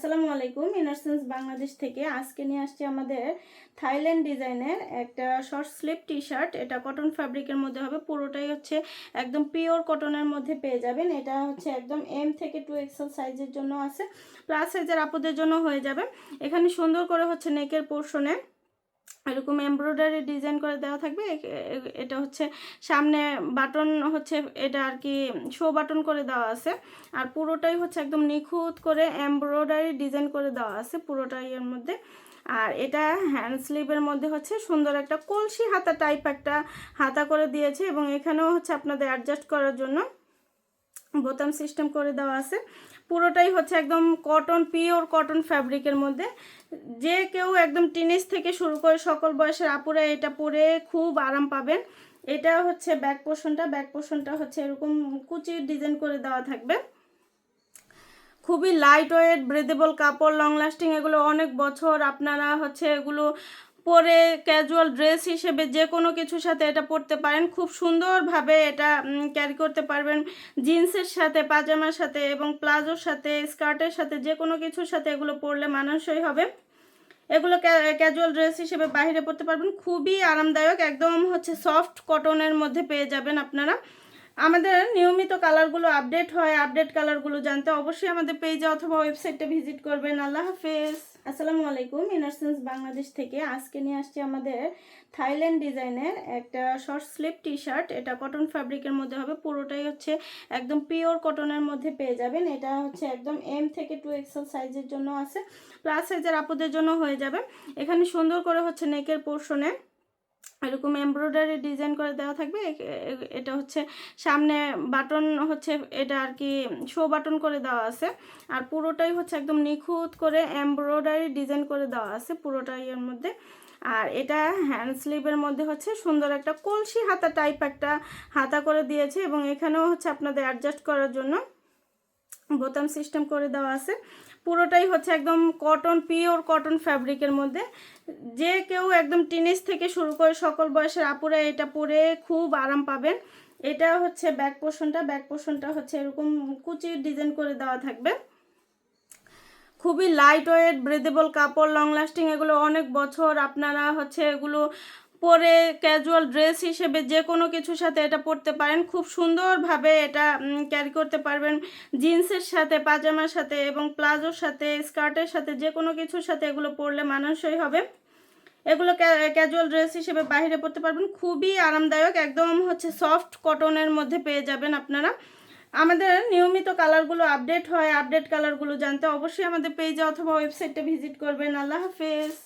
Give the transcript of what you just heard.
আসসালামু আলাইকুম। ইনারসেন্স বাংলাদেশ থেকে আজকে নিয়ে আসছি আমাদের থাইল্যান্ড ডিজাইনের একটা শর্ট স্লিভ টি শার্ট। এটা কটন ফ্যাব্রিকের মধ্যে হবে, পুরোটাই হচ্ছে একদম পিওর কটনের মধ্যে পেয়ে যাবেন। এটা হচ্ছে একদম এম থেকে 2XL সাইজের জন্য আছে, প্লাস সাইজের আপুদের জন্য হয়ে যাবে। এখানে সুন্দর করে হচ্ছে নেকের পোর্শনে এরকম এমব্রয়ডারি ডিজাইন করে দেওয়া থাকবে। এটা হচ্ছে সামনে বাটন হচ্ছে, এটা আর কি শো বাটন করে দেওয়া আছে, আর পুরোটাই হচ্ছে একদম নিখুঁত করে এমব্রয়ডারি ডিজাইন করে দেওয়া আছে পুরোটাই এর মধ্যে। আর এটা হ্যান্ড স্লিভের মধ্যে হচ্ছে সুন্দর একটা কলসি হাতা টাইপ একটা হাতা করে দিয়েছে, এবং এখানেও হচ্ছে আপনাদের অ্যাডজাস্ট করার জন্য বোতাম সিস্টেম করে দেওয়া আছে। পুরোটাই হচ্ছে একদম কটন, পিওর কটন ফ্যাব্রিকের মধ্যে। যে কেউ একদম টিনেজ থেকে শুরু করে সকল বয়সের আপুরা এটা পরে খুব আরাম পাবেন। এটা হচ্ছে ব্যাক পোর্শনটা হচ্ছে এরকম কুচির ডিজাইন করে দেওয়া থাকবে। খুবই লাইট ওয়েট, ব্রেদেবল কাপড়, লং লাস্টিং, এগুলো অনেক বছর আপনারা হচ্ছে এগুলো পরে ক্যাজুয়াল ড্রেস হিসেবে যে কোনো কিছুর সাথে এটা পরতে পারেন। খুব সুন্দরভাবে এটা ক্যারি করতে পারবেন জিন্সের সাথে, পাজামার সাথে এবং প্লাজোর সাথে, স্কার্টের সাথে, যে কোনো কিছুর সাথে এগুলো পরলে মানানসই হবে। এগুলো ক্যাজুয়াল ড্রেস হিসেবে বাইরে পরতে পারবেন, খুবই আরামদায়ক, একদম হচ্ছে সফট কটনের মধ্যে পেয়ে যাবেন আপনারা। আমাদের নিয়মিত কালারগুলো আপডেট হয়, আপডেট কালারগুলো জানতে অবশ্যই আমাদের পেজে অথবা ওয়েবসাইটে ভিজিট করবেন। আল্লাহ হাফেজ। আসসালামু আলাইকুম। ইনারসেন্স বাংলাদেশ থেকে আজকে নিয়ে আসছি আমাদের থাইল্যান্ড ডিজাইনের একটা শর্ট স্লিভ টি শার্ট। এটা কটন ফ্যাব্রিকের মধ্যে হবে, পুরোটাই হচ্ছে একদম পিওর কটনের মধ্যে পেয়ে যাবেন। এটা হচ্ছে একদম এম থেকে 2XL সাইজের জন্য আছে, প্লাস সাইজের আপুদের জন্য হয়ে যাবে। এখানে সুন্দর করে হচ্ছে নেকের পোর্শনে এরকম এমব্রয়ডারি ডিজাইন করে দেওয়া থাকবে। এটা হচ্ছে সামনে বাটন হচ্ছে, এটা আর কি শো বাটন করে দেওয়া আছে, আর পুরোটাই হচ্ছে একদম নিখুঁত করে এমব্রয়ডারি ডিজাইন করে দেওয়া আছে পুরোটাই এর মধ্যে। আর এটা হ্যান্ড স্লিভের মধ্যে হচ্ছে সুন্দর একটা কলসি হাতা টাইপ একটা হাতা করে দিয়েছে, এবং এখানেও হচ্ছে আপনাদের অ্যাডজাস্ট করার জন্য বোতাম সিস্টেম করে দেওয়া আছে। পুরোটাই হচ্ছে একদম কটন, পিওর কটন ফ্যাব্রিকের মধ্যে। যে কেউ একদম টিনেজ থেকে শুরু করে সকল বয়সের আপুরা এটা পরে খুব আরাম পাবেন। এটা হচ্ছে ব্যাক পোর্শনটা হচ্ছে এরকম কুচির ডিজাইন করে দেওয়া থাকবে। খুবই লাইট ওয়েট, ব্রেদেবল কাপড়, লং লাস্টিং, এগুলো অনেক বছর আপনারা হচ্ছে এগুলো পরে ক্যাজুয়াল ড্রেস হিসেবে যে কোনো কিছুর সাথে এটা পরতে পারেন। খুব সুন্দরভাবে এটা ক্যারি করতে পারবেন জিন্সের সাথে, পাজামার সাথে এবং প্লাজোর সাথে, স্কার্টের সাথে, যে কোনো কিছুর সাথে এগুলো পরলে মানানসই হবে। এগুলো ক্যাজুয়াল ড্রেস হিসেবে বাইরে পরতে পারবেন, খুবই আরামদায়ক, একদম হচ্ছে সফট কটনের মধ্যে পেয়ে যাবেন আপনারা। আমাদের নিয়মিত কালারগুলো আপডেট হয়, আপডেট কালারগুলো জানতে অবশ্যই আমাদের পেজে অথবা ওয়েবসাইটে ভিজিট করবেন। আল্লাহ হাফেজ।